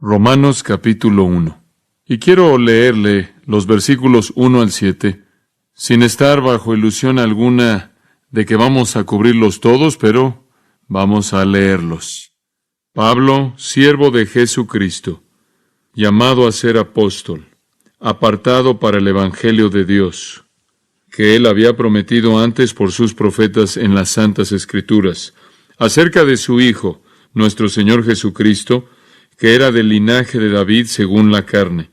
Romanos capítulo 1. Y quiero leerle los versículos 1 al 7, sin estar bajo ilusión alguna de que vamos a cubrirlos todos, pero vamos a leerlos. Pablo, siervo de Jesucristo, llamado a ser apóstol, apartado para el Evangelio de Dios, que él había prometido antes por sus profetas en las Santas Escrituras, acerca de su Hijo, nuestro Señor Jesucristo, que era del linaje de David según la carne,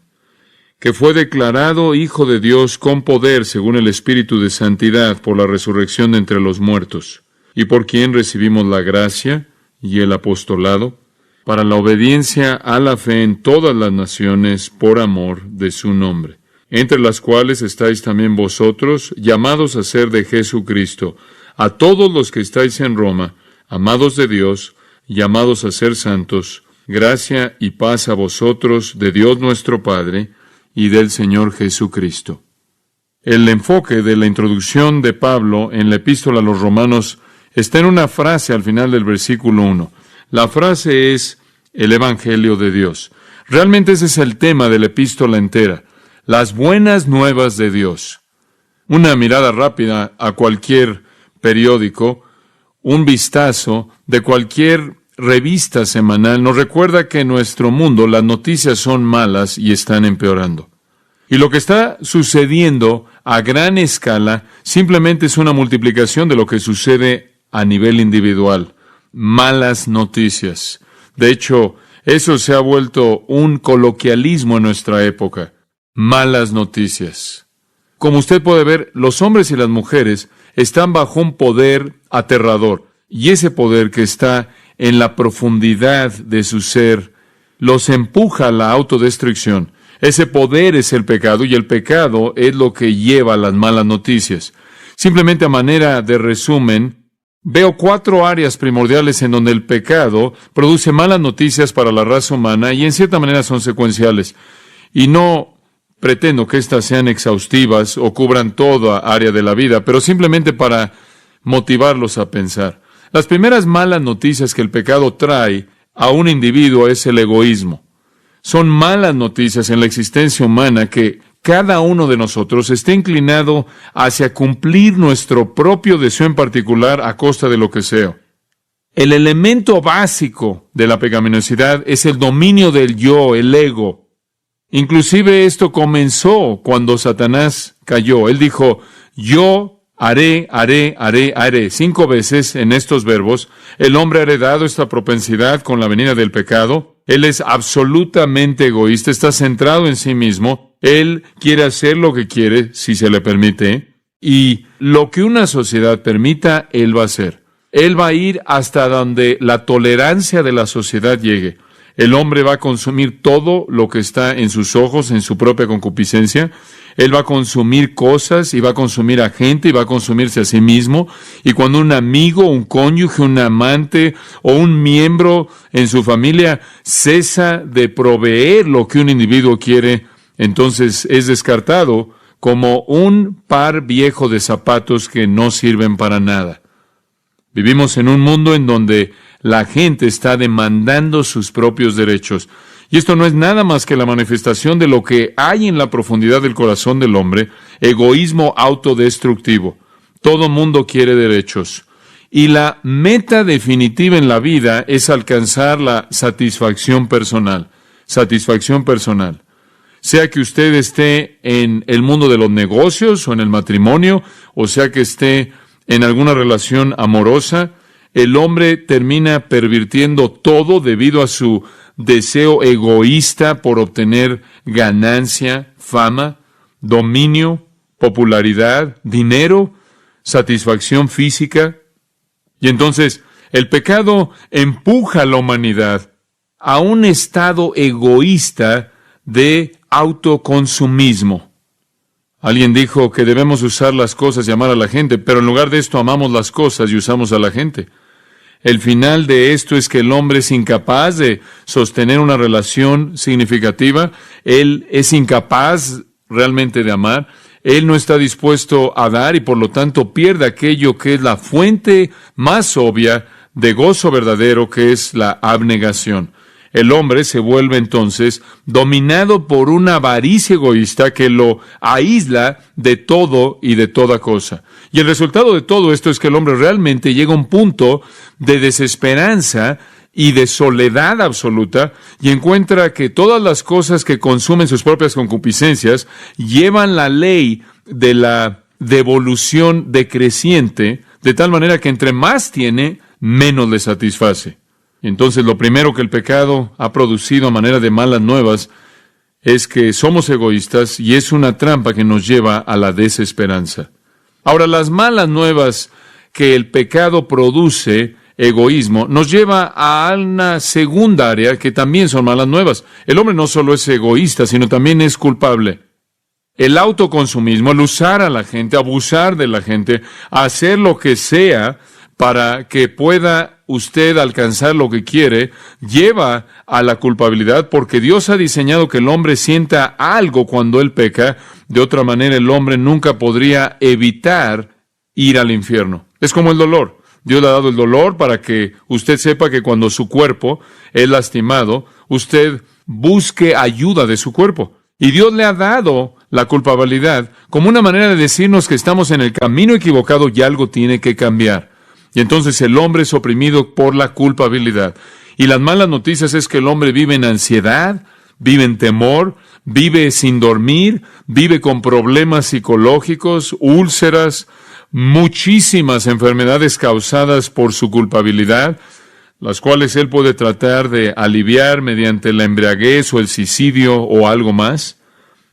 que fue declarado Hijo de Dios con poder según el Espíritu de Santidad por la resurrección de entre los muertos, y por quien recibimos la gracia y el apostolado, para la obediencia a la fe en todas las naciones por amor de su nombre, entre las cuales estáis también vosotros, llamados a ser de Jesucristo, a todos los que estáis en Roma, amados de Dios, llamados a ser santos, gracia y paz a vosotros de Dios nuestro Padre y del Señor Jesucristo. El enfoque de la introducción de Pablo en la epístola a los Romanos está en una frase al final del versículo 1. La frase es el Evangelio de Dios. Realmente ese es el tema de la epístola entera, las buenas nuevas de Dios. Una mirada rápida a cualquier periódico, un vistazo de cualquier revista semanal nos recuerda que en nuestro mundo las noticias son malas y están empeorando. Y lo que está sucediendo a gran escala simplemente es una multiplicación de lo que sucede a nivel individual. Malas noticias. De hecho, eso se ha vuelto un coloquialismo en nuestra época. Malas noticias. Como usted puede ver, los hombres y las mujeres están bajo un poder aterrador. Y ese poder que está en la profundidad de su ser los empuja a la autodestrucción. Ese poder es el pecado, y el pecado es lo que lleva a las malas noticias. Simplemente a manera de resumen, veo 4 áreas primordiales en donde el pecado produce malas noticias para la raza humana, y en cierta manera son secuenciales. Y no pretendo que estas sean exhaustivas o cubran toda área de la vida, pero simplemente para motivarlos a pensar. Las primeras malas noticias que el pecado trae a un individuo es el egoísmo. Son malas noticias en la existencia humana que cada uno de nosotros esté inclinado hacia cumplir nuestro propio deseo en particular a costa de lo que sea. El elemento básico de la pecaminosidad es el dominio del yo, el ego. Inclusive esto comenzó cuando Satanás cayó. Él dijo, yo haré. 5 veces en estos verbos. El hombre ha heredado esta propensidad con la venida del pecado. Él es absolutamente egoísta, está centrado en sí mismo. Él quiere hacer lo que quiere, si se le permite. Y lo que una sociedad permita, él va a hacer. Él va a ir hasta donde la tolerancia de la sociedad llegue. El hombre va a consumir todo lo que está en sus ojos, en su propia concupiscencia. Él va a consumir cosas, y va a consumir a gente, y va a consumirse a sí mismo. Y cuando un amigo, un cónyuge, un amante o un miembro en su familia cesa de proveer lo que un individuo quiere, entonces es descartado como un par viejo de zapatos que no sirven para nada. Vivimos en un mundo en donde la gente está demandando sus propios derechos. Y esto no es nada más que la manifestación de lo que hay en la profundidad del corazón del hombre, egoísmo autodestructivo. Todo mundo quiere derechos. Y la meta definitiva en la vida es alcanzar la satisfacción personal. Satisfacción personal. Sea que usted esté en el mundo de los negocios o en el matrimonio, o sea que esté en alguna relación amorosa, el hombre termina pervirtiendo todo debido a su deseo egoísta por obtener ganancia, fama, dominio, popularidad, dinero, satisfacción física. Y entonces el pecado empuja a la humanidad a un estado egoísta de autoconsumismo. Alguien dijo que debemos usar las cosas y amar a la gente, pero en lugar de esto amamos las cosas y usamos a la gente. El final de esto es que el hombre es incapaz de sostener una relación significativa. Él es incapaz realmente de amar. Él no está dispuesto a dar y por lo tanto pierde aquello que es la fuente más obvia de gozo verdadero, que es la abnegación. el hombre se vuelve entonces dominado por una avaricia egoísta que lo aísla de todo y de toda cosa. Y el resultado de todo esto es que el hombre realmente llega a un punto de desesperanza y de soledad absoluta, y encuentra que todas las cosas que consumen sus propias concupiscencias llevan la ley de la devolución decreciente, de tal manera que entre más tiene, menos le satisface. Y entonces lo primero que el pecado ha producido a manera de malas nuevas es que somos egoístas, y es una trampa que nos lleva a la desesperanza. Ahora, las malas nuevas que el pecado produce, egoísmo, nos lleva a una segunda área que también son malas nuevas. El hombre no solo es egoísta, sino también es culpable. El autoconsumismo, el usar a la gente, abusar de la gente, hacer lo que sea para que pueda usted alcanzar lo que quiere, lleva a la culpabilidad, porque Dios ha diseñado que el hombre sienta algo cuando él peca. De otra manera, el hombre nunca podría evitar ir al infierno. Es como el dolor. Dios le ha dado el dolor para que usted sepa que cuando su cuerpo es lastimado, usted busque ayuda de su cuerpo. Y Dios le ha dado la culpabilidad como una manera de decirnos que estamos en el camino equivocado y algo tiene que cambiar. Y entonces el hombre es oprimido por la culpabilidad. Y las malas noticias es que el hombre vive en ansiedad, vive en temor, vive sin dormir, vive con problemas psicológicos, úlceras, muchísimas enfermedades causadas por su culpabilidad, las cuales él puede tratar de aliviar mediante la embriaguez o el suicidio o algo más.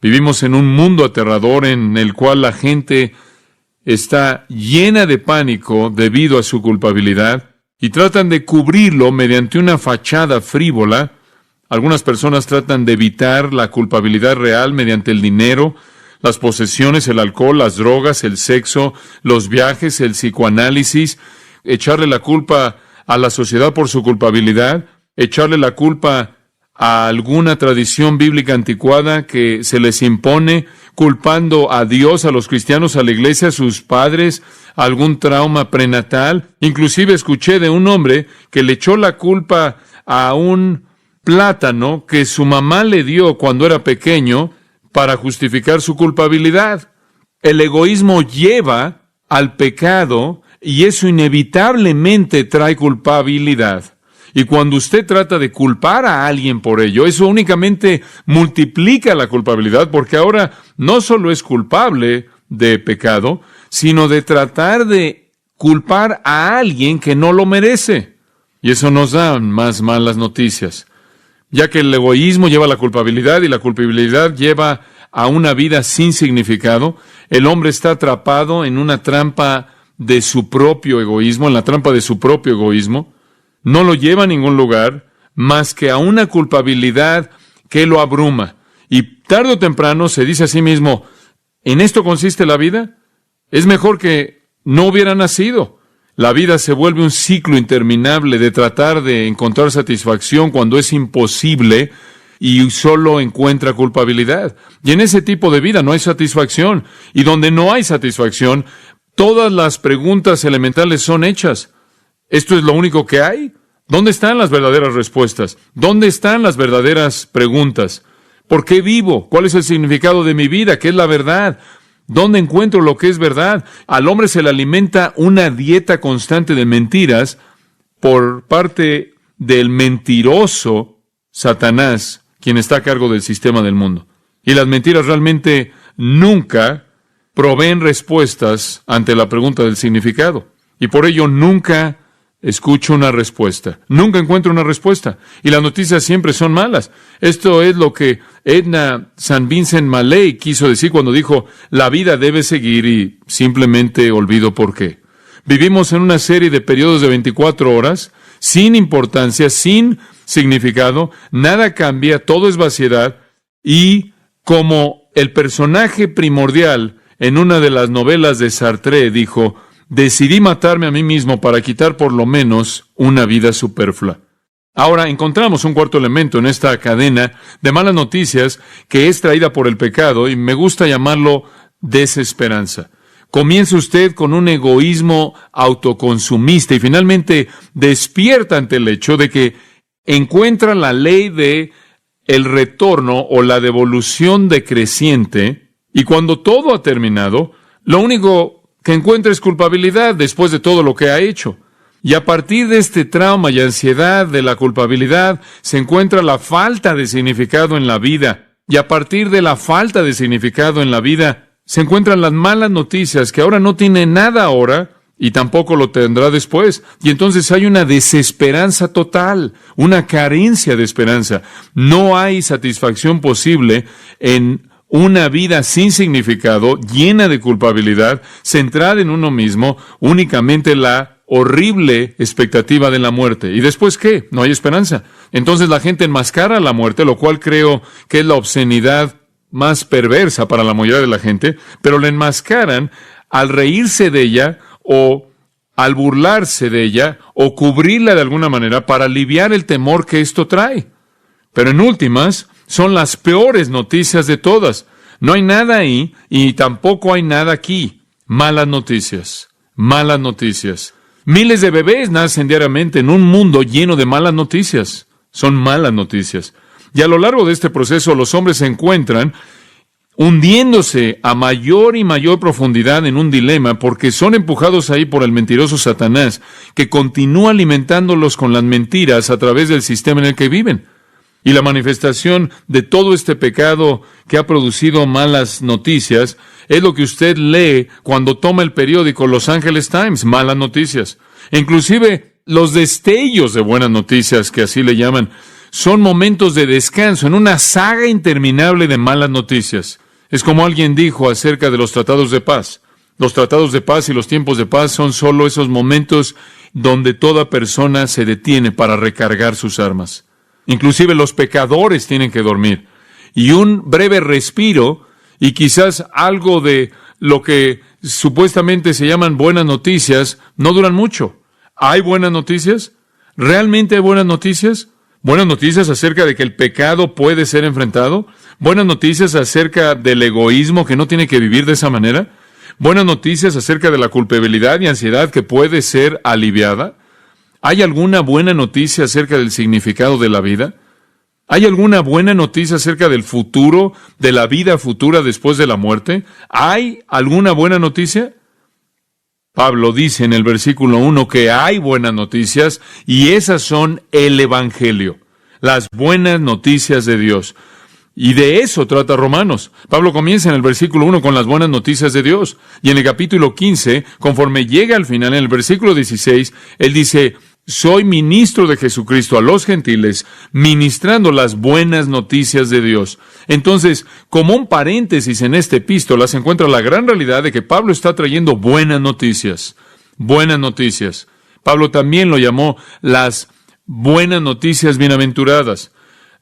Vivimos en un mundo aterrador en el cual la gente está llena de pánico debido a su culpabilidad y tratan de cubrirlo mediante una fachada frívola. Algunas personas tratan de evitar la culpabilidad real mediante el dinero, las posesiones, el alcohol, las drogas, el sexo, los viajes, el psicoanálisis, echarle la culpa a la sociedad por su culpabilidad, echarle la culpa a alguna tradición bíblica anticuada que se les impone, culpando a Dios, a los cristianos, a la iglesia, a sus padres, a algún trauma prenatal. Inclusive escuché de un hombre que le echó la culpa a un plátano que su mamá le dio cuando era pequeño, para justificar su culpabilidad. El egoísmo lleva al pecado y eso inevitablemente trae culpabilidad. Y cuando usted trata de culpar a alguien por ello, eso únicamente multiplica la culpabilidad, porque ahora no solo es culpable de pecado, sino de tratar de culpar a alguien que no lo merece. Y eso nos da más malas noticias, ya que el egoísmo lleva a la culpabilidad y la culpabilidad lleva a una vida sin significado. El hombre está atrapado en una trampa de su propio egoísmo, en la trampa de su propio egoísmo. No lo lleva a ningún lugar más que a una culpabilidad que lo abruma. Y tarde o temprano se dice a sí mismo, ¿en esto consiste la vida? Es mejor que no hubiera nacido. La vida se vuelve un ciclo interminable de tratar de encontrar satisfacción cuando es imposible y solo encuentra culpabilidad. Y en ese tipo de vida no hay satisfacción. Y donde no hay satisfacción, todas las preguntas elementales son hechas. ¿Esto es lo único que hay? ¿Dónde están las verdaderas respuestas? ¿Dónde están las verdaderas preguntas? ¿Por qué vivo? ¿Cuál es el significado de mi vida? ¿Qué es la verdad? ¿Dónde encuentro lo que es verdad? Al hombre se le alimenta una dieta constante de mentiras por parte del mentiroso Satanás, quien está a cargo del sistema del mundo. Y las mentiras realmente nunca proveen respuestas ante la pregunta del significado. Y por ello nunca escucho una respuesta. Nunca encuentro una respuesta. Y las noticias siempre son malas. Esto es lo que Edna St. Vincent Millay quiso decir cuando dijo, la vida debe seguir, y simplemente olvido por qué. Vivimos en una serie de periodos de 24 horas, sin importancia, sin significado, nada cambia, todo es vaciedad, y como el personaje primordial en una de las novelas de Sartre dijo, decidí matarme a mí mismo para quitar por lo menos una vida superflua. Ahora encontramos un cuarto elemento en esta cadena de malas noticias que es traída por el pecado, y me gusta llamarlo desesperanza. Comienza usted con un egoísmo autoconsumista y finalmente despierta ante el hecho de que encuentra la ley de el retorno o la devolución decreciente, y cuando todo ha terminado, lo único que encuentra es culpabilidad después de todo lo que ha hecho. Y a partir de este trauma y ansiedad de la culpabilidad, se encuentra la falta de significado en la vida. Y a partir de la falta de significado en la vida, se encuentran las malas noticias, que ahora no tiene nada ahora, y tampoco lo tendrá después. Y entonces hay una desesperanza total, una carencia de esperanza. No hay satisfacción posible en una vida sin significado, llena de culpabilidad, centrada en uno mismo, únicamente la horrible expectativa de la muerte. ¿Y después qué? No hay esperanza. Entonces la gente enmascara la muerte, lo cual creo que es la obscenidad más perversa para la mayoría de la gente, pero la enmascaran al reírse de ella o al burlarse de ella o cubrirla de alguna manera para aliviar el temor que esto trae. Pero en últimas, son las peores noticias de todas. No hay nada ahí y tampoco hay nada aquí. Malas noticias. Malas noticias. Miles de bebés nacen diariamente en un mundo lleno de malas noticias. Son malas noticias. Y a lo largo de este proceso, los hombres se encuentran hundiéndose a mayor y mayor profundidad en un dilema, porque son empujados ahí por el mentiroso Satanás, que continúa alimentándolos con las mentiras a través del sistema en el que viven. Y la manifestación de todo este pecado que ha producido malas noticias es lo que usted lee cuando toma el periódico Los Angeles Times, malas noticias. E inclusive los destellos de buenas noticias, que así le llaman, son momentos de descanso en una saga interminable de malas noticias. Es como alguien dijo acerca de los tratados de paz. Los tratados de paz y los tiempos de paz son solo esos momentos donde toda persona se detiene para recargar sus armas. Inclusive los pecadores tienen que dormir. Y un breve respiro y quizás algo de lo que supuestamente se llaman buenas noticias no duran mucho. ¿Hay buenas noticias? ¿Realmente hay buenas noticias? ¿Buenas noticias acerca de que el pecado puede ser enfrentado? ¿Buenas noticias acerca del egoísmo que no tiene que vivir de esa manera? ¿Buenas noticias acerca de la culpabilidad y ansiedad que puede ser aliviada? ¿Hay alguna buena noticia acerca del significado de la vida? ¿Hay alguna buena noticia acerca del futuro, de la vida futura después de la muerte? ¿Hay alguna buena noticia? Pablo dice en el versículo 1 que hay buenas noticias y esas son el Evangelio, las buenas noticias de Dios. Y de eso trata Romanos. Pablo comienza en el versículo 1 con las buenas noticias de Dios. Y en el capítulo 15, conforme llega al final, en el versículo 16, él dice: soy ministro de Jesucristo a los gentiles, ministrando las buenas noticias de Dios. Entonces, como un paréntesis en esta epístola, se encuentra la gran realidad de que Pablo está trayendo buenas noticias. Buenas noticias. Pablo también lo llamó las buenas noticias bienaventuradas.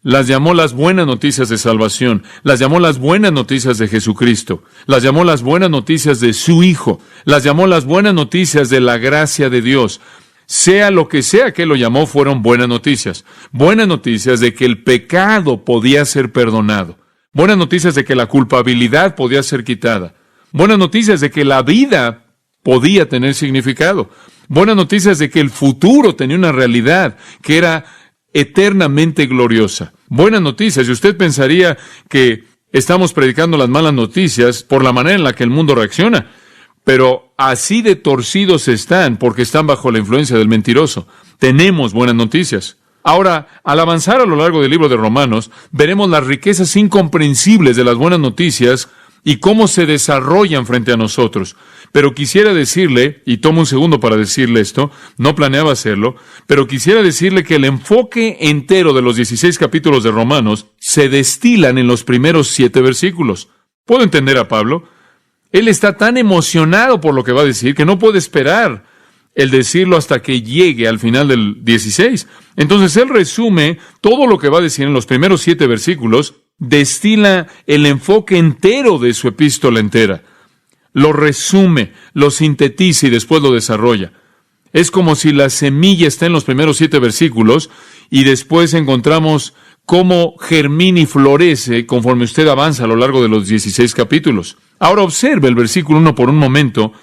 Las llamó las buenas noticias de salvación. Las llamó las buenas noticias de Jesucristo. Las llamó las buenas noticias de su Hijo. Las llamó las buenas noticias de la gracia de Dios. Sea lo que sea que lo llamó, fueron buenas noticias. Buenas noticias de que el pecado podía ser perdonado. Buenas noticias de que la culpabilidad podía ser quitada. Buenas noticias de que la vida podía tener significado. Buenas noticias de que el futuro tenía una realidad que era eternamente gloriosa. Buenas noticias. Y usted pensaría que estamos predicando las malas noticias por la manera en la que el mundo reacciona. Pero así de torcidos están porque están bajo la influencia del mentiroso. Tenemos buenas noticias. Ahora, al avanzar a lo largo del libro de Romanos, veremos las riquezas incomprensibles de las buenas noticias y cómo se desarrollan frente a nosotros. Pero quisiera decirle, y tomo un segundo para decirle esto, no planeaba hacerlo, pero quisiera decirle que el enfoque entero de los 16 capítulos de Romanos se destilan en los primeros 7 versículos. ¿Puedo entender a Pablo? Él está tan emocionado por lo que va a decir que no puede esperar el decirlo hasta que llegue al final del 16. Entonces él resume todo lo que va a decir en los primeros 7 versículos, destila el enfoque entero de su epístola entera. Lo resume, lo sintetiza y después lo desarrolla. Es como si la semilla está en los primeros 7 versículos y después encontramos cómo germina y florece conforme usted avanza a lo largo de los 16 capítulos. Ahora observe el versículo 1 por un momento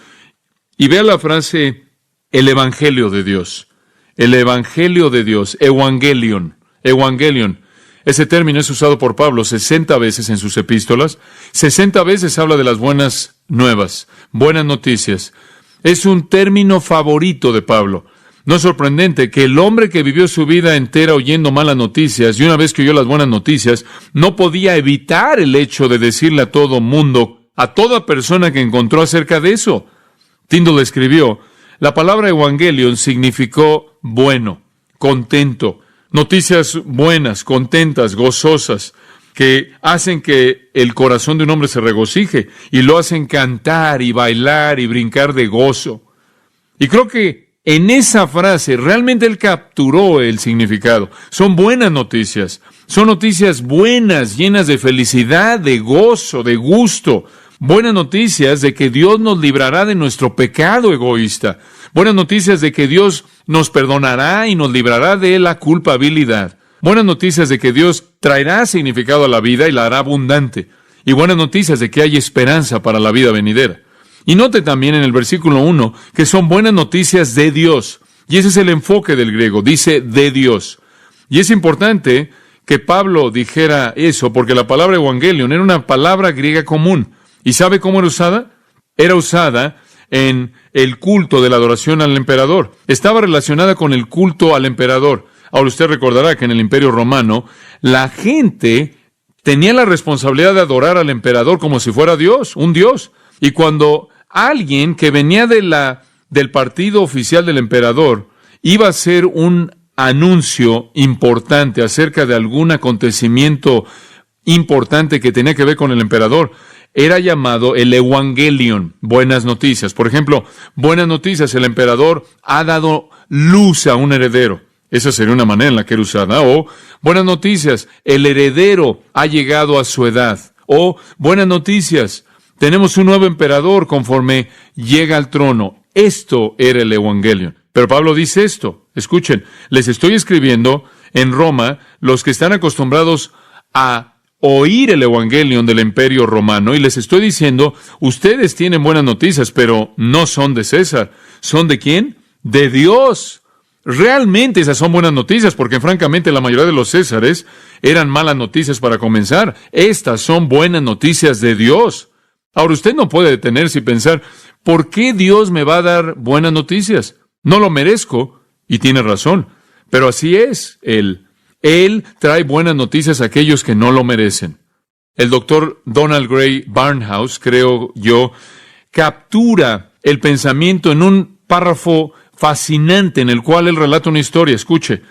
y vea la frase, el Evangelio de Dios. el Evangelio de Dios, Evangelion. Evangelion. Ese término es usado por Pablo 60 veces en sus epístolas. 60 veces habla de las buenas nuevas, buenas noticias. Es un término favorito de Pablo. No es sorprendente que el hombre que vivió su vida entera oyendo malas noticias y una vez que oyó las buenas noticias, no podía evitar el hecho de decirle a todo mundo, a toda persona que encontró acerca de eso. Tyndall escribió, la palabra Evangelion significó bueno, contento, noticias buenas, contentas, gozosas, que hacen que el corazón de un hombre se regocije y lo hacen cantar y bailar y brincar de gozo. Y creo que en esa frase realmente él capturó el significado. Son buenas noticias, son noticias buenas, llenas de felicidad, de gozo, de gusto. Buenas noticias de que Dios nos librará de nuestro pecado egoísta. Buenas noticias de que Dios nos perdonará y nos librará de la culpabilidad. Buenas noticias de que Dios traerá significado a la vida y la hará abundante. Y buenas noticias de que hay esperanza para la vida venidera. Y note también en el versículo 1 que son buenas noticias de Dios. Y ese es el enfoque del griego, dice de Dios. Y es importante que Pablo dijera eso porque la palabra evangelion era una palabra griega común. ¿Y sabe cómo era usada? Era usada en el culto de la adoración al emperador. Estaba relacionada con el culto al emperador. Ahora usted recordará que en el Imperio Romano la gente tenía la responsabilidad de adorar al emperador como si fuera Dios, un Dios. Y cuando alguien que venía del partido oficial del emperador iba a hacer un anuncio importante acerca de algún acontecimiento importante que tenía que ver con el emperador, era llamado el Evangelion, buenas noticias. Por ejemplo, buenas noticias, el emperador ha dado luz a un heredero. Esa sería una manera en la que era usada. O, buenas noticias, el heredero ha llegado a su edad. O, buenas noticias, tenemos un nuevo emperador conforme llega al trono. Esto era el Evangelion. Pero Pablo dice esto. Escuchen, les estoy escribiendo en Roma, los que están acostumbrados a oír el Evangelion del Imperio Romano, y les estoy diciendo, ustedes tienen buenas noticias, pero no son de César. ¿Son de quién? De Dios. Realmente esas son buenas noticias, porque francamente la mayoría de los Césares eran malas noticias para comenzar. Estas son buenas noticias de Dios. Ahora usted no puede detenerse y pensar, ¿por qué Dios me va a dar buenas noticias? No lo merezco, y tiene razón, pero así es Él. Él trae buenas noticias a aquellos que no lo merecen. El doctor Donald Gray Barnhouse, creo yo, captura el pensamiento en un párrafo fascinante en el cual él relata una historia. Escuche,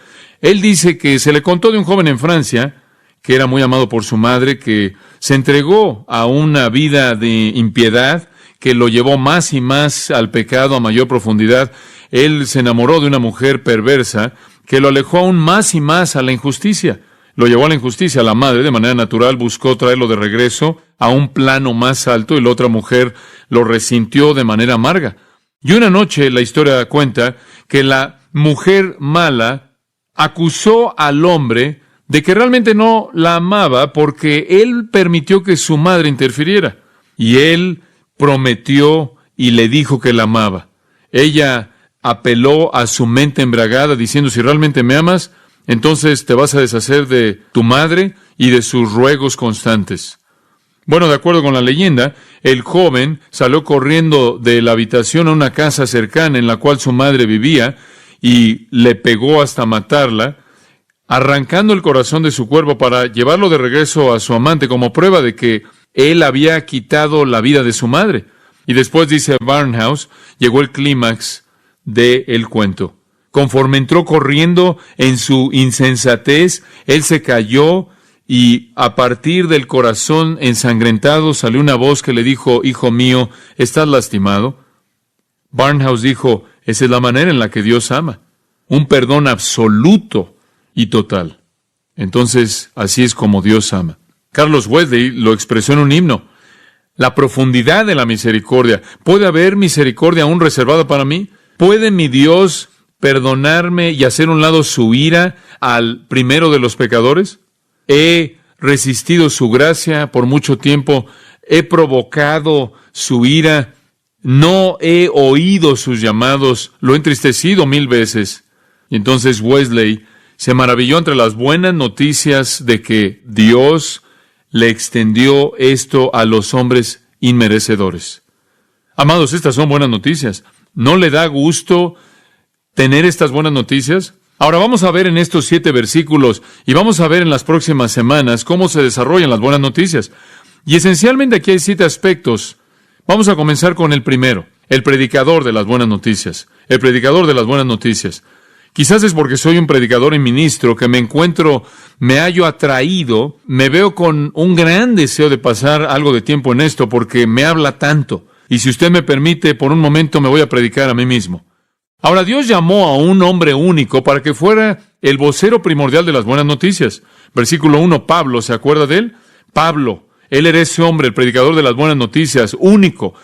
él dice que se le contó de un joven en Francia que era muy amado por su madre, que se entregó a una vida de impiedad, que lo llevó más y más al pecado a mayor profundidad. Él se enamoró de una mujer perversa que lo alejó aún más y más a la injusticia. Lo llevó a la injusticia. La madre, de manera natural, buscó traerlo de regreso a un plano más alto y la otra mujer lo resintió de manera amarga. Y una noche la historia cuenta que la mujer mala acusó al hombre de que realmente no la amaba porque él permitió que su madre interfiriera. Y él prometió y le dijo que la amaba. Ella apeló a su mente embriagada diciendo, si realmente me amas, entonces te vas a deshacer de tu madre y de sus ruegos constantes. Bueno, de acuerdo con la leyenda, el joven salió corriendo de la habitación a una casa cercana en la cual su madre vivía y le pegó hasta matarla, arrancando el corazón de su cuerpo para llevarlo de regreso a su amante como prueba de que él había quitado la vida de su madre. Y después, dice Barnhouse, llegó el clímax del cuento. Conforme entró corriendo en su insensatez, él se cayó y a partir del corazón ensangrentado salió una voz que le dijo, hijo mío, ¿estás lastimado? Barnhouse dijo, esa es la manera en la que Dios ama. Un perdón absoluto y total. Entonces, así es como Dios ama. Carlos Wesley lo expresó en un himno. La profundidad de la misericordia. ¿Puede haber misericordia aún reservada para mí? ¿Puede mi Dios perdonarme y hacer a un lado su ira al primero de los pecadores? He resistido su gracia por mucho tiempo. He provocado su ira. No he oído sus llamados. Lo he entristecido 1000 veces. Y entonces Wesley se maravilló entre las buenas noticias de que Dios le extendió esto a los hombres inmerecedores. Amados, estas son buenas noticias. ¿No le da gusto tener estas buenas noticias? Ahora vamos a ver en estos 7 versículos y vamos a ver en las próximas semanas cómo se desarrollan las buenas noticias. Y esencialmente aquí hay 7 aspectos. Vamos a comenzar con el primero, el predicador de las buenas noticias. El predicador de las buenas noticias. Quizás es porque soy un predicador y ministro que me hallo atraído, me veo con un gran deseo de pasar algo de tiempo en esto porque me habla tanto. Y si usted me permite, por un momento me voy a predicar a mí mismo. Ahora, Dios llamó a un hombre único para que fuera el vocero primordial de las buenas noticias. Versículo 1, Pablo, ¿se acuerda de él? Pablo, él era ese hombre, el predicador de las buenas noticias, único.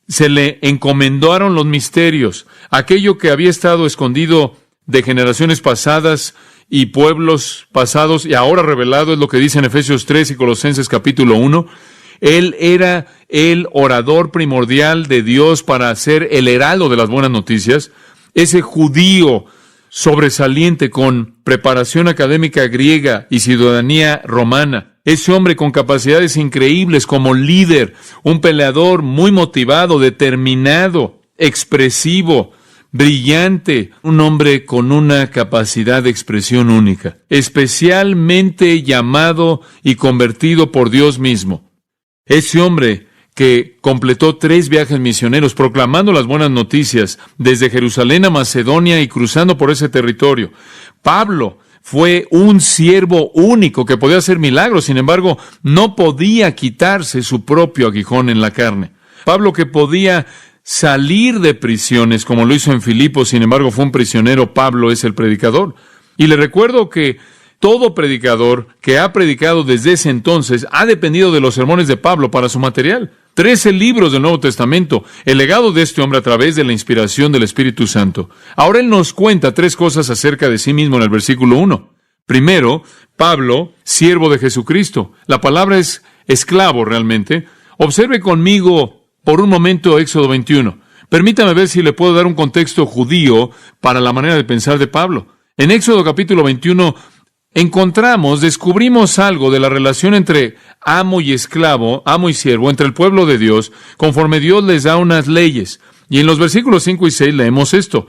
Se le encomendaron los misterios, aquello que había estado escondido de generaciones pasadas y pueblos pasados, y ahora revelado, es lo que dice en Efesios 3 y Colosenses capítulo 1. Él era el orador primordial de Dios para ser el heraldo de las buenas noticias. Ese judío sobresaliente con preparación académica griega y ciudadanía romana. Ese hombre con capacidades increíbles como líder, un peleador muy motivado, determinado, expresivo, brillante, un hombre con una capacidad de expresión única, especialmente llamado y convertido por Dios mismo. Ese hombre que completó 3 viajes misioneros proclamando las buenas noticias desde Jerusalén a Macedonia y cruzando por ese territorio. Pablo fue un siervo único que podía hacer milagros, sin embargo, no podía quitarse su propio aguijón en la carne. Pablo, que podía salir de prisiones como lo hizo en Filipos, sin embargo fue un prisionero. Pablo es el predicador. Y le recuerdo que todo predicador que ha predicado desde ese entonces ha dependido de los sermones de Pablo para su material. 13 libros del Nuevo Testamento, el legado de este hombre a través de la inspiración del Espíritu Santo. Ahora él nos cuenta 3 cosas acerca de sí mismo en el versículo 1. Primero, Pablo, siervo de Jesucristo. La palabra es esclavo realmente. Observe conmigo por un momento Éxodo 21. Permítame ver si le puedo dar un contexto judío para la manera de pensar de Pablo. En Éxodo capítulo 21 descubrimos algo de la relación entre amo y esclavo, amo y siervo, entre el pueblo de Dios, conforme Dios les da unas leyes. Y en los versículos 5 y 6 leemos esto.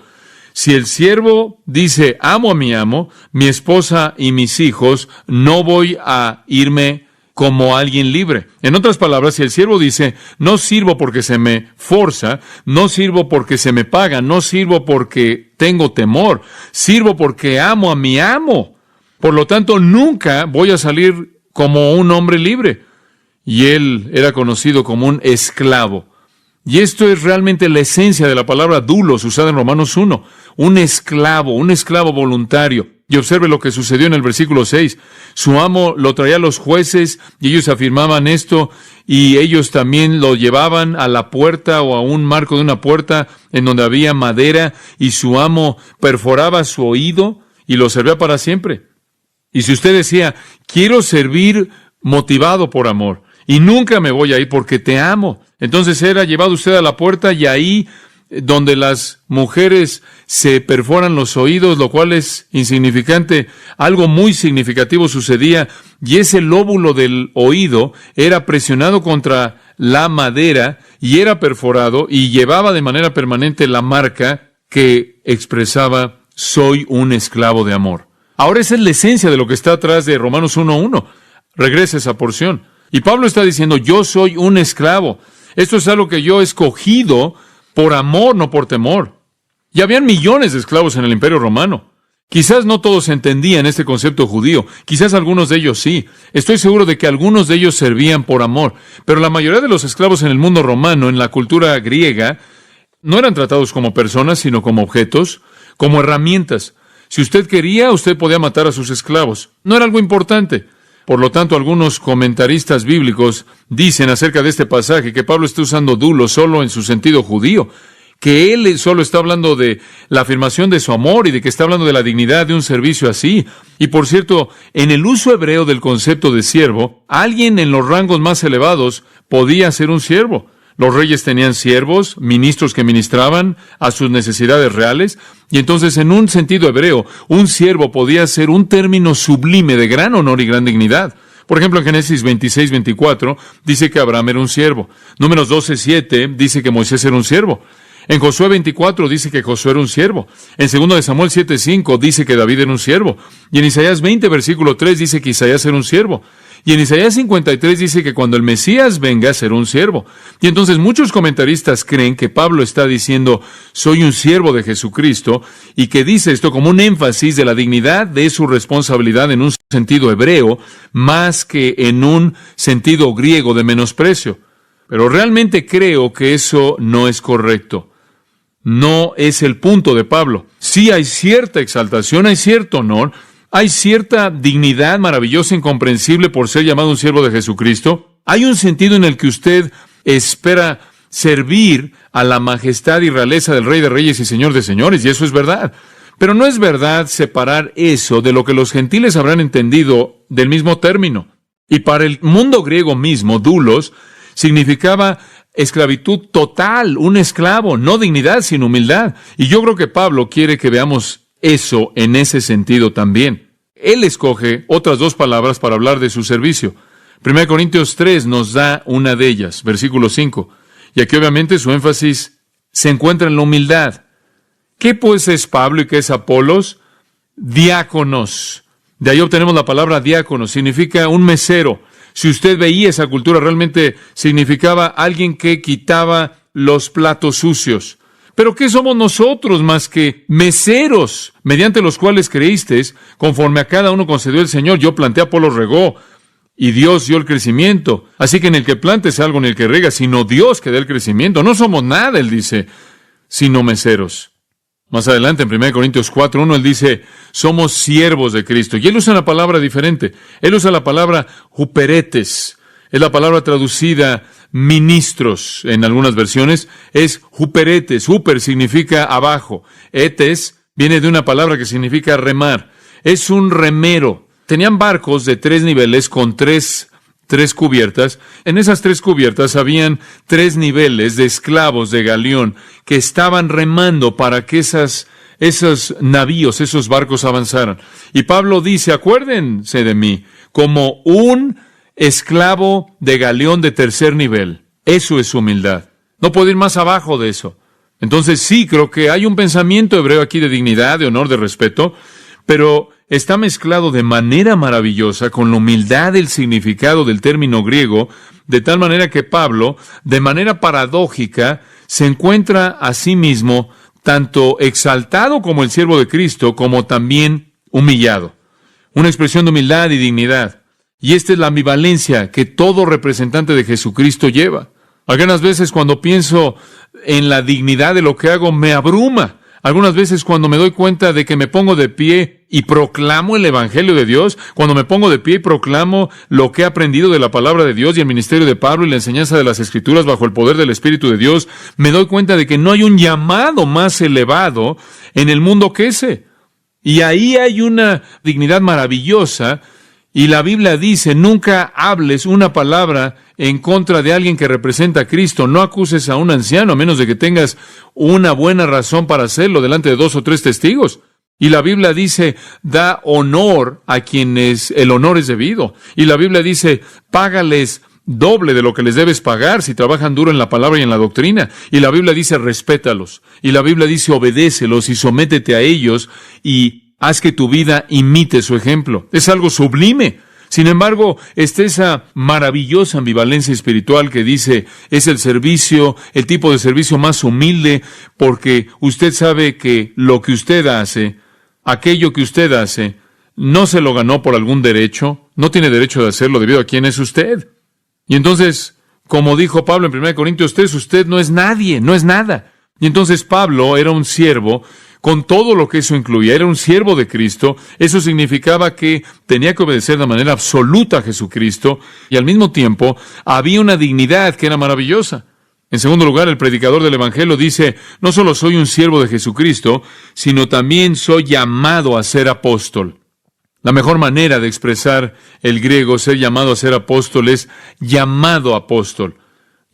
Si el siervo dice, amo a mi amo, mi esposa y mis hijos, no voy a irme como alguien libre. En otras palabras, si el siervo dice, no sirvo porque se me forza, no sirvo porque se me paga, no sirvo porque tengo temor, sirvo porque amo a mi amo. Por lo tanto, nunca voy a salir como un hombre libre. Y él era conocido como un esclavo. Y esto es realmente la esencia de la palabra doulos usada en Romanos 1. Un esclavo voluntario. Y observe lo que sucedió en el versículo 6. Su amo lo traía a los jueces y ellos afirmaban esto y ellos también lo llevaban a la puerta o a un marco de una puerta en donde había madera y su amo perforaba su oído y lo servía para siempre. Y si usted decía, quiero servir motivado por amor y nunca me voy a ir porque te amo, entonces era llevado usted a la puerta y ahí donde las mujeres se perforan los oídos, lo cual es insignificante, algo muy significativo sucedía y ese lóbulo del oído era presionado contra la madera y era perforado y llevaba de manera permanente la marca que expresaba, soy un esclavo de amor. Ahora esa es la esencia de lo que está atrás de Romanos 1:1. Regresa esa porción. Y Pablo está diciendo, yo soy un esclavo. Esto es algo que yo he escogido por amor, no por temor. Y habían millones de esclavos en el Imperio Romano. Quizás no todos entendían este concepto judío. Quizás algunos de ellos sí. Estoy seguro de que algunos de ellos servían por amor. Pero la mayoría de los esclavos en el mundo romano, en la cultura griega, no eran tratados como personas, sino como objetos, como herramientas. Si usted quería, usted podía matar a sus esclavos. No era algo importante. Por lo tanto, algunos comentaristas bíblicos dicen acerca de este pasaje que Pablo está usando doulos solo en su sentido judío, que él solo está hablando de la afirmación de su amor y de que está hablando de la dignidad de un servicio así. Y por cierto, en el uso hebreo del concepto de siervo, alguien en los rangos más elevados podía ser un siervo. Los reyes tenían siervos, ministros que ministraban a sus necesidades reales, y entonces en un sentido hebreo, un siervo podía ser un término sublime de gran honor y gran dignidad. Por ejemplo, en Génesis 26-24 dice que Abraham era un siervo. Números 12-7 dice que Moisés era un siervo. En Josué 24 dice que Josué era un siervo. En 2 de Samuel 7:5 dice que David era un siervo. Y en Isaías 20, versículo 3 dice que Isaías era un siervo. Y en Isaías 53 dice que cuando el Mesías venga será un siervo. Y entonces muchos comentaristas creen que Pablo está diciendo, soy un siervo de Jesucristo, y que dice esto como un énfasis de la dignidad de su responsabilidad en un sentido hebreo, más que en un sentido griego de menosprecio. Pero realmente creo que eso no es correcto. No es el punto de Pablo. Sí hay cierta exaltación, hay cierto honor, hay cierta dignidad maravillosa, incomprensible por ser llamado un siervo de Jesucristo. Hay un sentido en el que usted espera servir a la majestad y realeza del Rey de Reyes y Señor de Señores, y eso es verdad. Pero no es verdad separar eso de lo que los gentiles habrán entendido del mismo término. Y para el mundo griego mismo, doulos significaba esclavitud total, un esclavo, no dignidad, sino humildad. Y yo creo que Pablo quiere que veamos eso en ese sentido también. Él escoge otras dos palabras para hablar de su servicio. 1 Corintios 3 nos da una de ellas, versículo 5. Y aquí obviamente su énfasis se encuentra en la humildad. ¿Qué pues es Pablo y qué es Apolos? Diáconos. De ahí obtenemos la palabra diácono, significa un mesero. Si usted veía esa cultura, realmente significaba alguien que quitaba los platos sucios. Pero ¿qué somos nosotros más que meseros, mediante los cuales creísteis, conforme a cada uno concedió el Señor? Yo planté, Apolo regó, y Dios dio el crecimiento. Así que en el que plantes algo, en el que rega, sino Dios que da el crecimiento. No somos nada, él dice, sino meseros. Más adelante, en 1 Corintios 4:1, él dice, somos siervos de Cristo. Y él usa una palabra diferente. Él usa la palabra huperetes. Es la palabra traducida ministros en algunas versiones. Es huperetes. Huper significa abajo. Etes viene de una palabra que significa remar. Es un remero. Tenían barcos de 3 niveles con tres cubiertas. En esas 3 cubiertas habían 3 niveles de esclavos de galeón que estaban remando para que esos navíos, esos barcos avanzaran. Y Pablo dice, acuérdense de mí, como un esclavo de galeón de 3er nivel. Eso es humildad. No puedo ir más abajo de eso. Entonces sí, creo que hay un pensamiento hebreo aquí de dignidad, de honor, de respeto, pero está mezclado de manera maravillosa con la humildad del significado del término griego, de tal manera que Pablo, de manera paradójica, se encuentra a sí mismo tanto exaltado como el siervo de Cristo, como también humillado. Una expresión de humildad y dignidad. Y esta es la ambivalencia que todo representante de Jesucristo lleva. Algunas veces cuando pienso en la dignidad de lo que hago, me abruma. Algunas veces cuando me doy cuenta de que me pongo de pie y proclamo el Evangelio de Dios, cuando me pongo de pie y proclamo lo que he aprendido de la palabra de Dios y el ministerio de Pablo y la enseñanza de las Escrituras bajo el poder del Espíritu de Dios, me doy cuenta de que no hay un llamado más elevado en el mundo que ese. Y ahí hay una dignidad maravillosa. Y la Biblia dice, nunca hables una palabra en contra de alguien que representa a Cristo. No acuses a un anciano, a menos de que tengas una buena razón para hacerlo delante de 2 o 3 testigos. Y la Biblia dice, da honor a quienes el honor es debido. Y la Biblia dice, págales doble de lo que les debes pagar si trabajan duro en la palabra y en la doctrina. Y la Biblia dice, respétalos. Y la Biblia dice, obedécelos y sométete a ellos y haz que tu vida imite su ejemplo. Es algo sublime. Sin embargo, está esa maravillosa ambivalencia espiritual que dice, es el servicio, el tipo de servicio más humilde, porque usted sabe que lo que usted hace, aquello que usted hace, no se lo ganó por algún derecho, no tiene derecho de hacerlo debido a quién es usted. Y entonces, como dijo Pablo en 1 Corintios 3, usted no es nadie, no es nada. Y entonces Pablo era un siervo, con todo lo que eso incluía, era un siervo de Cristo. Eso significaba que tenía que obedecer de manera absoluta a Jesucristo, y al mismo tiempo había una dignidad que era maravillosa. En segundo lugar, el predicador del Evangelio dice, no solo soy un siervo de Jesucristo, sino también soy llamado a ser apóstol. La mejor manera de expresar el griego, ser llamado a ser apóstol, es llamado apóstol.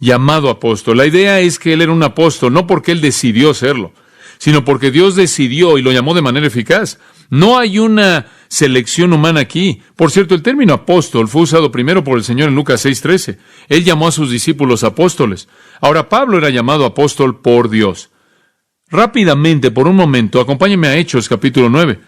llamado apóstol. La idea es que él era un apóstol, no porque él decidió serlo, sino porque Dios decidió y lo llamó de manera eficaz. No hay una selección humana aquí. Por cierto, el término apóstol fue usado primero por el Señor en Lucas 6:13. Él llamó a sus discípulos apóstoles. Ahora, Pablo era llamado apóstol por Dios. Rápidamente, por un momento, acompáñeme a Hechos capítulo 9.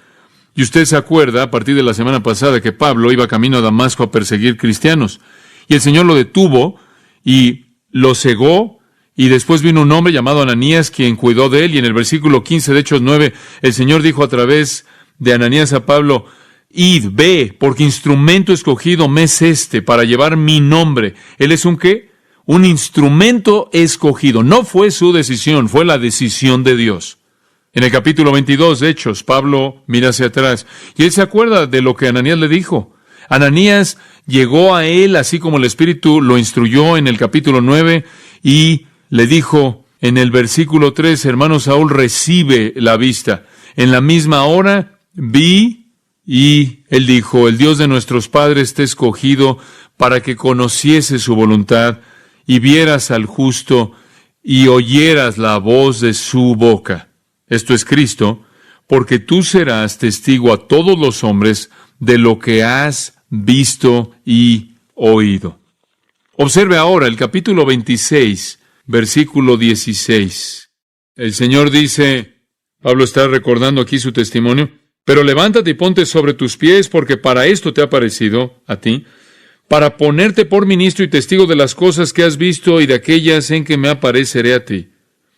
Y usted se acuerda, a partir de la semana pasada, que Pablo iba camino a Damasco a perseguir cristianos. Y el Señor lo detuvo y lo cegó. Y después vino un hombre llamado Ananías, quien cuidó de él. Y en el versículo 15 de Hechos 9, el Señor dijo a través de Ananías a Pablo: id, ve, porque instrumento escogido me es este para llevar mi nombre. ¿Él es un qué? Un instrumento escogido. No fue su decisión, fue la decisión de Dios. En el capítulo 22 de Hechos, Pablo mira hacia atrás y él se acuerda de lo que Ananías le dijo. Ananías llegó a él así como el Espíritu lo instruyó en el capítulo 9 y le dijo en el versículo 3, hermano Saúl, recibe la vista. En la misma hora vi y él dijo: el Dios de nuestros padres te ha escogido para que conociese su voluntad y vieras al justo y oyeras la voz de su boca. Esto es Cristo, porque tú serás testigo a todos los hombres de lo que has visto y oído. Observe ahora el capítulo 26, versículo 16. El Señor dice, Pablo está recordando aquí su testimonio: pero levántate y ponte sobre tus pies, porque para esto te ha parecido a ti, para ponerte por ministro y testigo de las cosas que has visto y de aquellas en que me apareceré a ti,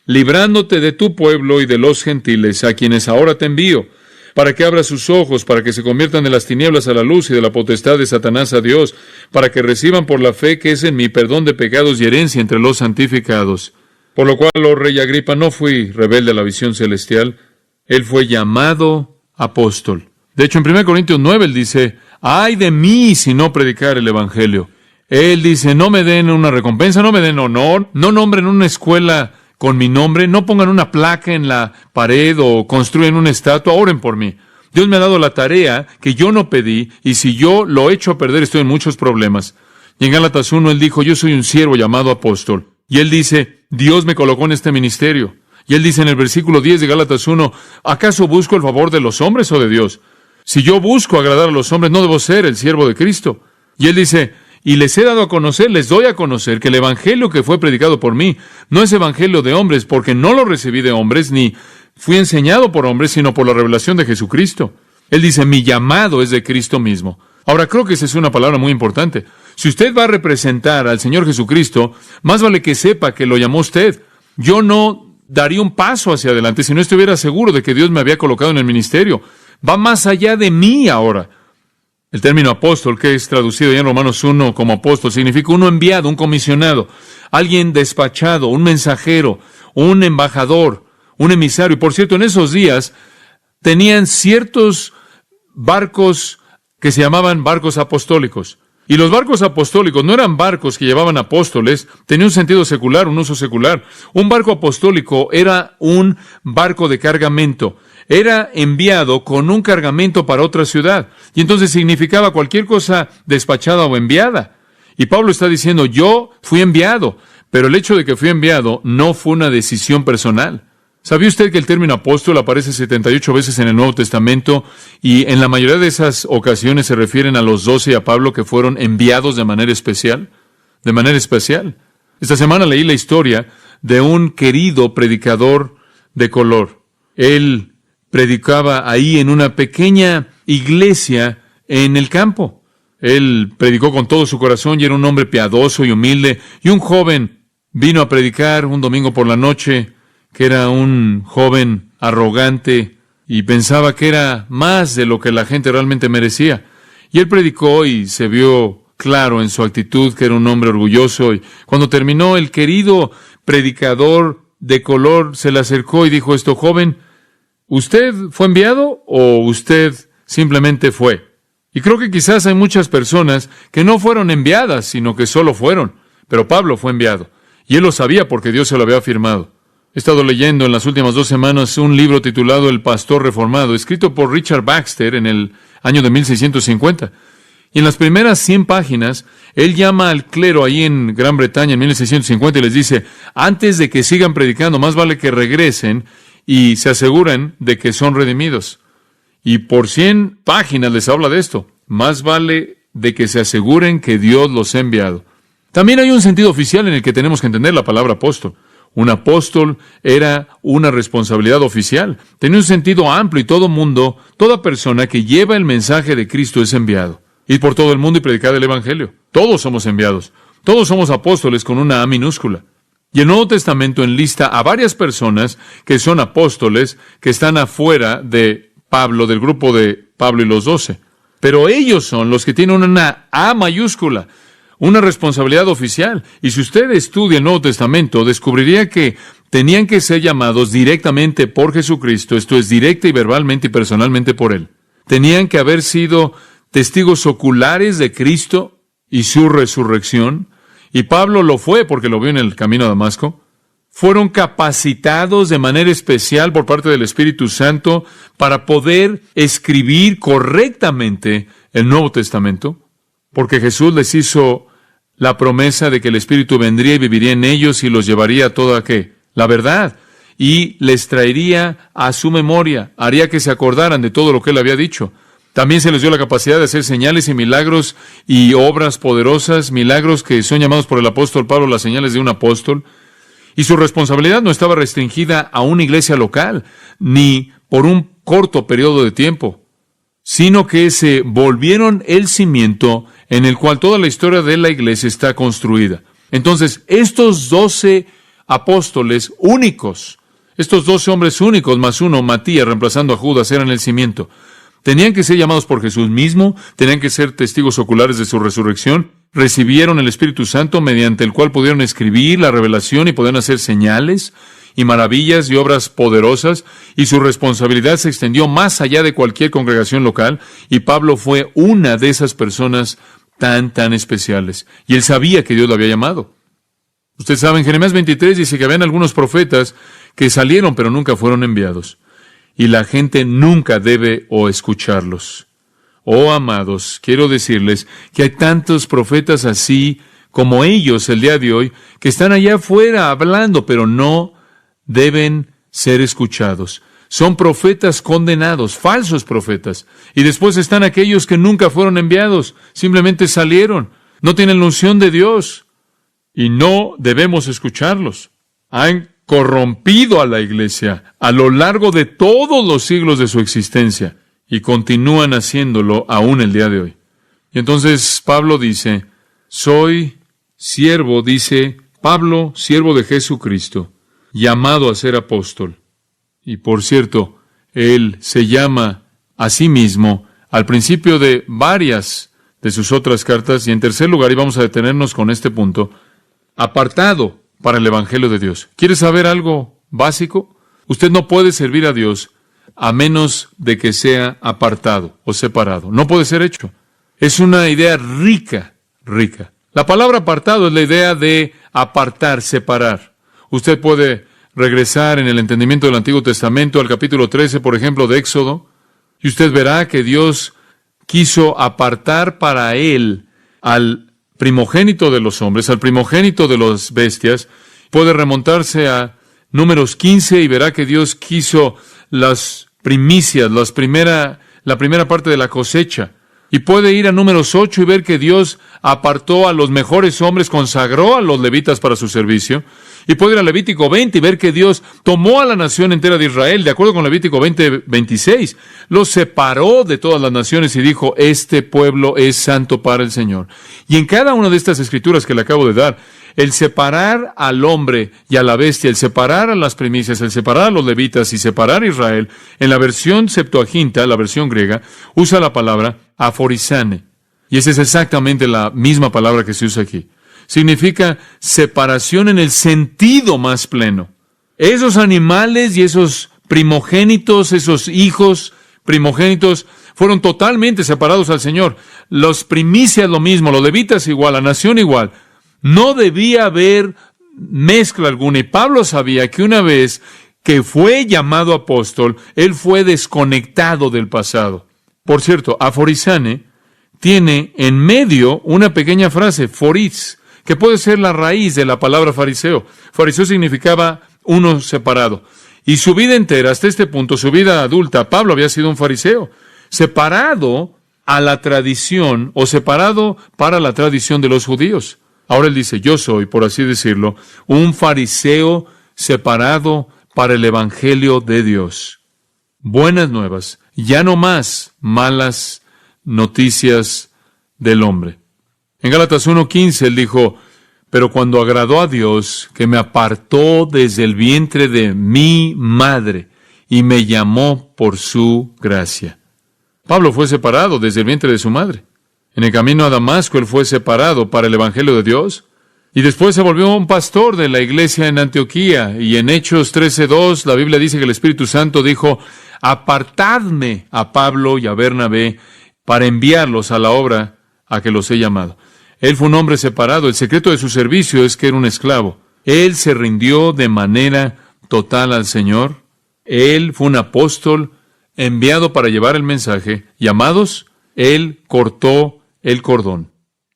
librándote de tu pueblo y de los gentiles, a quienes ahora te envío, para que abras sus ojos, para que se conviertan de las tinieblas a la luz y de la potestad de Satanás a Dios, para que reciban por la fe que es en mí perdón de pecados y herencia entre los santificados. Por lo cual, oh rey Agripa, no fui rebelde a la visión celestial. Él fue llamado apóstol. De hecho, en 1 Corintios 9, él dice: ay de mí si no predicar el evangelio. Él dice: no me den una recompensa, no me den honor, no nombren una escuela con mi nombre, no pongan una placa en la pared o construyen una estatua, oren por mí. Dios me ha dado la tarea que yo no pedí, y si yo lo echo a perder, estoy en muchos problemas. Y en Gálatas 1, él dijo: yo soy un siervo llamado apóstol. Y él dice: Dios me colocó en este ministerio. Y él dice en el versículo 10 de Gálatas 1, ¿acaso busco el favor de los hombres o de Dios? Si yo busco agradar a los hombres, no debo ser el siervo de Cristo. Y él dice: y les he dado a conocer, les doy a conocer que el evangelio que fue predicado por mí no es evangelio de hombres, porque no lo recibí de hombres, ni fui enseñado por hombres, sino por la revelación de Jesucristo. Él dice: mi llamado es de Cristo mismo. Ahora, creo que esa es una palabra muy importante. Si usted va a representar al Señor Jesucristo, más vale que sepa que lo llamó usted. Yo no daría un paso hacia adelante si no estuviera seguro de que Dios me había colocado en el ministerio. Va más allá de mí ahora. El término apóstol, que es traducido ya en Romanos 1 como apóstol, significa uno enviado, un comisionado, alguien despachado, un mensajero, un embajador, un emisario. Por cierto, en esos días tenían ciertos barcos que se llamaban barcos apostólicos. Y los barcos apostólicos no eran barcos que llevaban apóstoles, tenía un sentido secular, un uso secular. Un barco apostólico era un barco de cargamento. Era enviado con un cargamento para otra ciudad. Y entonces significaba cualquier cosa despachada o enviada. Y Pablo está diciendo: yo fui enviado, pero el hecho de que fui enviado no fue una decisión personal. ¿Sabía usted que el término apóstol aparece 78 veces en el Nuevo Testamento y en la mayoría de esas ocasiones se refieren a los 12 y a Pablo, que fueron enviados de manera especial? De manera especial. Esta semana leí la historia de un querido predicador de color. Él predicaba ahí en una pequeña iglesia en el campo. Él predicó con todo su corazón y era un hombre piadoso y humilde. Y un joven vino a predicar un domingo por la noche, que era un joven arrogante y pensaba que era más de lo que la gente realmente merecía. Y él predicó y se vio claro en su actitud que era un hombre orgulloso. Y cuando terminó, el querido predicador de color se le acercó y dijo: esto, joven, ¿usted fue enviado o usted simplemente fue? Y creo que quizás hay muchas personas que no fueron enviadas, sino que solo fueron. Pero Pablo fue enviado. Y él lo sabía porque Dios se lo había afirmado. He estado leyendo en las últimas 2 semanas un libro titulado El Pastor Reformado, escrito por Richard Baxter en el año de 1650. Y en las primeras 100 páginas, él llama al clero ahí en Gran Bretaña en 1650 y les dice, antes de que sigan predicando, más vale que regresen y se aseguren de que son redimidos. Y por 100 páginas les habla de esto. Más vale de que se aseguren que Dios los ha enviado. También hay un sentido oficial en el que tenemos que entender la palabra apóstol. Un apóstol era una responsabilidad oficial. Tenía un sentido amplio y todo mundo, toda persona que lleva el mensaje de Cristo es enviado. Ir por todo el mundo y predicar el Evangelio. Todos somos enviados. Todos somos apóstoles con una A minúscula. Y el Nuevo Testamento enlista a varias personas que son apóstoles, que están afuera de Pablo, del grupo de Pablo y los 12. Pero ellos son los que tienen una A mayúscula, una responsabilidad oficial. Y si usted estudia el Nuevo Testamento, descubriría que tenían que ser llamados directamente por Jesucristo, esto es, directa y verbalmente y personalmente por Él. Tenían que haber sido testigos oculares de Cristo y su resurrección, y Pablo lo fue porque lo vio en el camino a Damasco. Fueron capacitados de manera especial por parte del Espíritu Santo para poder escribir correctamente el Nuevo Testamento, porque Jesús les hizo la promesa de que el Espíritu vendría y viviría en ellos y los llevaría a toda ¿qué? La verdad, y les traería a su memoria, haría que se acordaran de todo lo que Él había dicho. También se les dio la capacidad de hacer señales y milagros y obras poderosas, milagros que son llamados por el apóstol Pablo las señales de un apóstol. Y su responsabilidad no estaba restringida a una iglesia local, ni por un corto periodo de tiempo, sino que se volvieron el cimiento en el cual toda la historia de la iglesia está construida. Entonces, estos 12 apóstoles únicos, estos 12 hombres únicos, más uno, Matías, reemplazando a Judas, eran el cimiento. Tenían que ser llamados por Jesús mismo, tenían que ser testigos oculares de su resurrección, recibieron el Espíritu Santo mediante el cual pudieron escribir la revelación y pudieron hacer señales y maravillas y obras poderosas, y su responsabilidad se extendió más allá de cualquier congregación local, y Pablo fue una de esas personas tan especiales, y él sabía que Dios lo había llamado. Usted sabe, en Jeremías 23 dice que habían algunos profetas que salieron pero nunca fueron enviados. Y la gente nunca debe escucharlos. Oh, amados, quiero decirles que hay tantos profetas así como ellos el día de hoy, que están allá afuera hablando, pero no deben ser escuchados. Son profetas condenados, falsos profetas. Y después están aquellos que nunca fueron enviados, simplemente salieron, no tienen la unción de Dios, y no debemos escucharlos. Han corrompido a la iglesia a lo largo de todos los siglos de su existencia y continúan haciéndolo aún el día de hoy. Y entonces Pablo dice, soy siervo, dice Pablo, siervo de Jesucristo, llamado a ser apóstol. Y por cierto, él se llama a sí mismo al principio de varias de sus otras cartas, y en tercer lugar, y vamos a detenernos con este punto, apartado para el Evangelio de Dios. ¿Quiere saber algo básico? Usted no puede servir a Dios a menos de que sea apartado o separado. No puede ser hecho. Es una idea rica. La palabra apartado es la idea de apartar, separar. Usted puede regresar en el entendimiento del Antiguo Testamento al capítulo 13, por ejemplo, de Éxodo, y usted verá que Dios quiso apartar para Él al primogénito de los hombres, al primogénito de las bestias. Puede remontarse a Números 15 y verá que Dios quiso las primicias, la primera parte de la cosecha. Y puede ir a Números 8 y ver que Dios apartó a los mejores hombres, consagró a los levitas para su servicio. Y puede ir a Levítico 20 y ver que Dios tomó a la nación entera de Israel, de acuerdo con Levítico 20:26, los separó de todas las naciones y dijo, este pueblo es santo para el Señor. Y en cada una de estas escrituras que le acabo de dar, el separar al hombre y a la bestia, el separar a las primicias, el separar a los levitas y separar a Israel, en la versión Septuaginta, la versión griega, usa la palabra aforisane. Y esa es exactamente la misma palabra que se usa aquí. Significa separación en el sentido más pleno. Esos animales y esos primogénitos, esos hijos primogénitos, fueron totalmente separados al Señor. Los primicias lo mismo, los levitas igual, la nación igual. No debía haber mezcla alguna. Y Pablo sabía que una vez que fue llamado apóstol, él fue desconectado del pasado. Por cierto, aforisane tiene en medio una pequeña frase, foris, que puede ser la raíz de la palabra fariseo. Fariseo significaba uno separado. Y su vida entera, hasta este punto, su vida adulta, Pablo había sido un fariseo, separado a la tradición, o separado para la tradición de los judíos. Ahora él dice, yo soy, por así decirlo, un fariseo separado para el evangelio de Dios. Buenas nuevas, ya no más malas noticias del hombre. En Gálatas 1:15 él dijo, pero cuando agradó a Dios, que me apartó desde el vientre de mi madre y me llamó por su gracia. Pablo fue separado desde el vientre de su madre. En el camino a Damasco él fue separado para el evangelio de Dios. Y después se volvió un pastor de la iglesia en Antioquía. Y en Hechos 13:2 la Biblia dice que el Espíritu Santo dijo, apartadme a Pablo y a Bernabé para enviarlos a la obra a que los he llamado. Él fue un hombre separado. El secreto de su servicio es que era un esclavo. Él se rindió de manera total al Señor. Él fue un apóstol enviado para llevar el mensaje. Y amados, él cortó el cordón.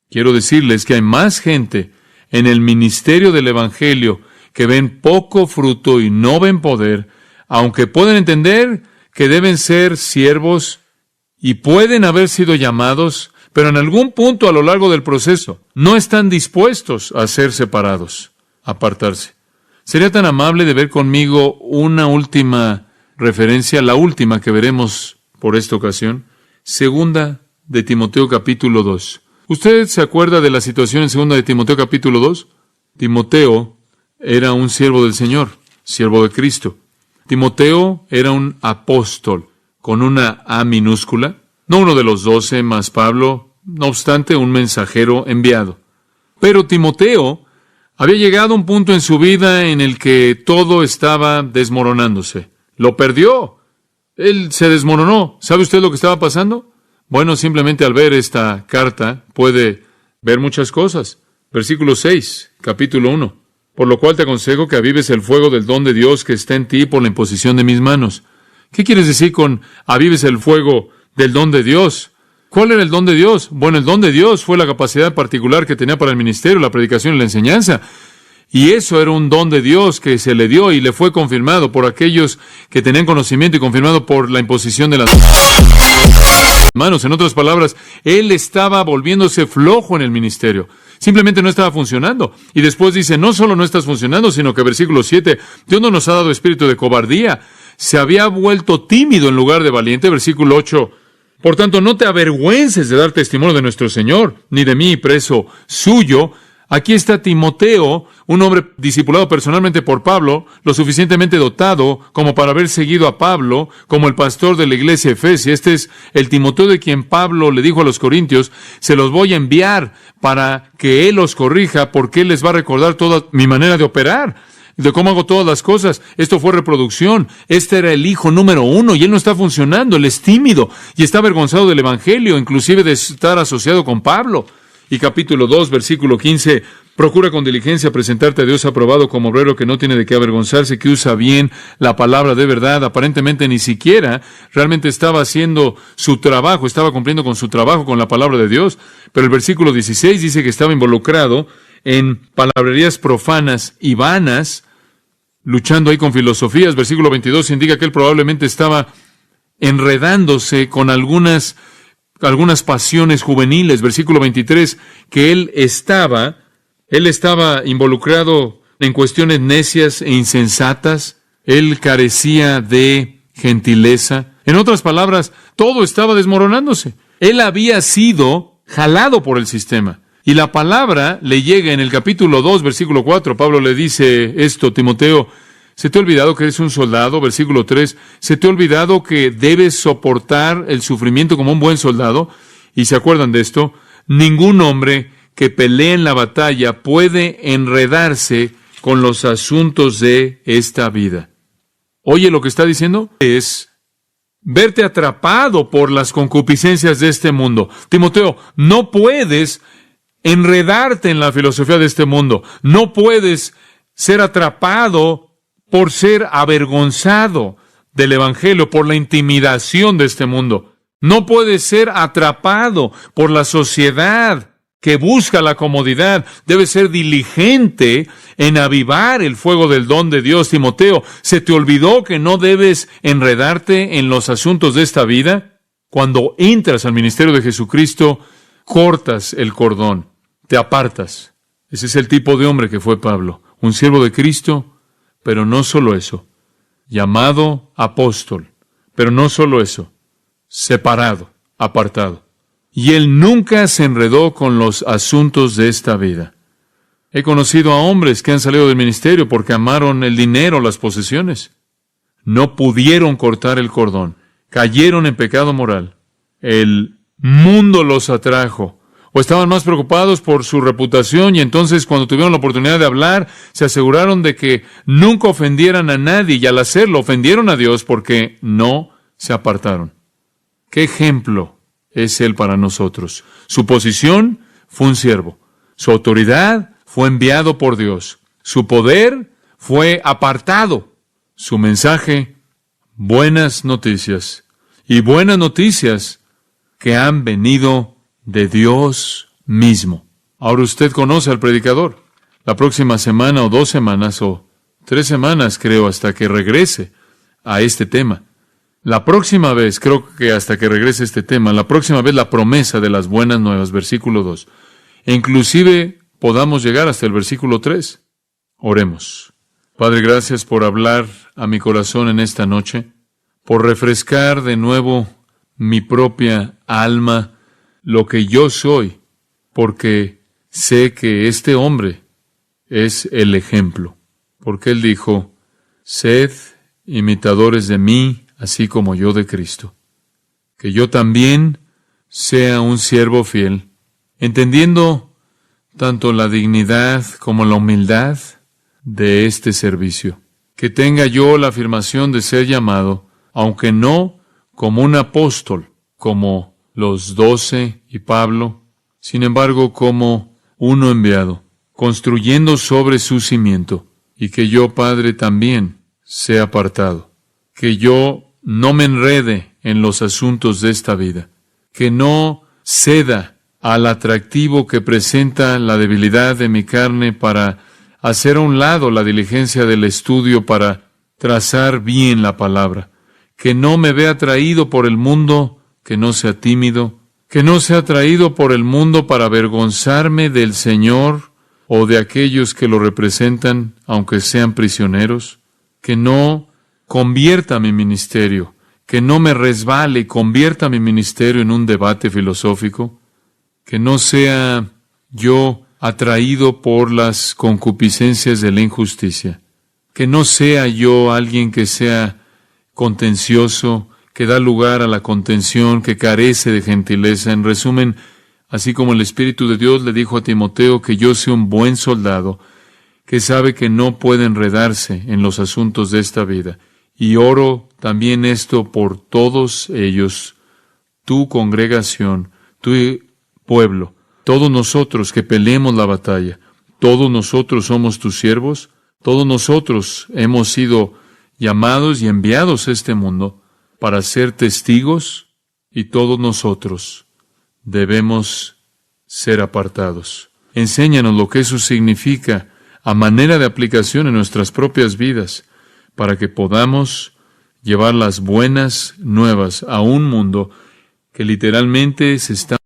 Quiero decirles que hay más gente en el ministerio del Evangelio que ven poco fruto y no ven poder, aunque pueden entender que deben ser siervos y pueden haber sido llamados, pero en algún punto a lo largo del proceso no están dispuestos a ser separados, a apartarse. ¿Sería tan amable de ver conmigo una última referencia, la última que veremos por esta ocasión? Segunda de Timoteo capítulo 2. ¿Usted se acuerda de la situación en segunda de Timoteo capítulo 2? Timoteo era un siervo del Señor, siervo de Cristo. Timoteo era un apóstol con una A minúscula, no uno de los 12 más Pablo, no obstante un mensajero enviado. Pero Timoteo había llegado a un punto en su vida en el que todo estaba desmoronándose. Lo perdió. Él se desmoronó. ¿Sabe usted lo que estaba pasando? Bueno, simplemente al ver esta carta puede ver muchas cosas. Versículo 6, capítulo 1. Por lo cual te aconsejo que avives el fuego del don de Dios que está en ti por la imposición de mis manos. ¿Qué quieres decir con avives el fuego del don de Dios? ¿Cuál era el don de Dios? Bueno, el don de Dios fue la capacidad particular que tenía para el ministerio, la predicación y la enseñanza. Y eso era un don de Dios que se le dio y le fue confirmado por aquellos que tenían conocimiento y confirmado por la imposición de las manos. En otras palabras, él estaba volviéndose flojo en el ministerio. Simplemente no estaba funcionando. Y después dice, no solo no estás funcionando, sino que versículo 7, Dios no nos ha dado espíritu de cobardía. Se había vuelto tímido en lugar de valiente. Versículo 8, por tanto, no te avergüences de dar testimonio de nuestro Señor, ni de mí, preso suyo. Aquí está Timoteo, un hombre discipulado personalmente por Pablo, lo suficientemente dotado como para haber seguido a Pablo como el pastor de la iglesia Efesia. Este es el Timoteo de quien Pablo le dijo a los corintios, se los voy a enviar para que él los corrija, porque él les va a recordar toda mi manera de operar, de cómo hago todas las cosas. Esto fue reproducción. Este era el hijo número 1 y él no está funcionando. Él es tímido y está avergonzado del evangelio, inclusive de estar asociado con Pablo. Y capítulo 2, versículo 15, procura con diligencia presentarte a Dios aprobado como obrero que no tiene de qué avergonzarse, que usa bien la palabra de verdad. Aparentemente ni siquiera realmente estaba haciendo su trabajo, estaba cumpliendo con su trabajo con la palabra de Dios. Pero el versículo 16 dice que estaba involucrado en palabrerías profanas y vanas, luchando ahí con filosofías. Versículo 22 indica que él probablemente estaba enredándose con algunas pasiones juveniles. Versículo 23, que él estaba involucrado en cuestiones necias e insensatas. Él carecía de gentileza. En otras palabras, todo estaba desmoronándose. Él había sido jalado por el sistema. Y la palabra le llega en el capítulo 2, versículo 4. Pablo le dice esto, Timoteo, ¿se te ha olvidado que eres un soldado? Versículo 3, ¿se te ha olvidado que debes soportar el sufrimiento como un buen soldado? Y se acuerdan de esto, ningún hombre que pelea en la batalla puede enredarse con los asuntos de esta vida. Oye, lo que está diciendo es verte atrapado por las concupiscencias de este mundo. Timoteo, no puedes enredarte en la filosofía de este mundo. No puedes ser atrapado por ser avergonzado del evangelio, por la intimidación de este mundo. No puedes ser atrapado por la sociedad que busca la comodidad. Debes ser diligente en avivar el fuego del don de Dios. Timoteo, ¿se te olvidó que no debes enredarte en los asuntos de esta vida? Cuando entras al ministerio de Jesucristo, cortas el cordón, te apartas. Ese es el tipo de hombre que fue Pablo, un siervo de Cristo, pero no solo eso, llamado apóstol, pero no solo eso, separado, apartado. Y él nunca se enredó con los asuntos de esta vida. He conocido a hombres que han salido del ministerio porque amaron el dinero, las posesiones. No pudieron cortar el cordón. Cayeron en pecado moral. El mundo los atrajo. O estaban más preocupados por su reputación y entonces cuando tuvieron la oportunidad de hablar, se aseguraron de que nunca ofendieran a nadie y al hacerlo ofendieron a Dios porque no se apartaron. ¿Qué ejemplo es él para nosotros? Su posición fue un siervo. Su autoridad fue enviado por Dios. Su poder fue apartado. Su mensaje, buenas noticias. Y buenas noticias que han venido de Dios mismo. Ahora usted conoce al predicador. La próxima semana o 2 semanas o 3 semanas, creo, hasta que regrese a este tema. La próxima vez, creo que hasta que regrese este tema, la próxima vez la promesa de las buenas nuevas, versículo 2. E inclusive podamos llegar hasta el versículo 3. Oremos. Padre, gracias por hablar a mi corazón en esta noche, por refrescar de nuevo mi propia alma, lo que yo soy, porque sé que este hombre es el ejemplo. Porque él dijo, sed imitadores de mí, así como yo de Cristo. Que yo también sea un siervo fiel, entendiendo tanto la dignidad como la humildad de este servicio. Que tenga yo la afirmación de ser llamado, aunque no como un apóstol, como los 12 y Pablo, sin embargo como uno enviado, construyendo sobre su cimiento, y que yo, Padre, también sea apartado. Que yo no me enrede en los asuntos de esta vida, que no ceda al atractivo que presenta la debilidad de mi carne para hacer a un lado la diligencia del estudio para trazar bien la palabra, que no me vea atraído por el mundo, que no sea tímido, que no sea atraído por el mundo para avergonzarme del Señor o de aquellos que lo representan, aunque sean prisioneros, que no convierta mi ministerio, que no me resbale y convierta mi ministerio en un debate filosófico, que no sea yo atraído por las concupiscencias de la injusticia, que no sea yo alguien que sea contencioso, que da lugar a la contención, que carece de gentileza. En resumen, así como el Espíritu de Dios le dijo a Timoteo que yo sea un buen soldado, que sabe que no puede enredarse en los asuntos de esta vida. Y oro también esto por todos ellos, tu congregación, tu pueblo, todos nosotros que peleemos la batalla, todos nosotros somos tus siervos, todos nosotros hemos sido llamados y enviados a este mundo para ser testigos y todos nosotros debemos ser apartados. Enséñanos lo que eso significa a manera de aplicación en nuestras propias vidas, para que podamos llevar las buenas nuevas a un mundo que literalmente se está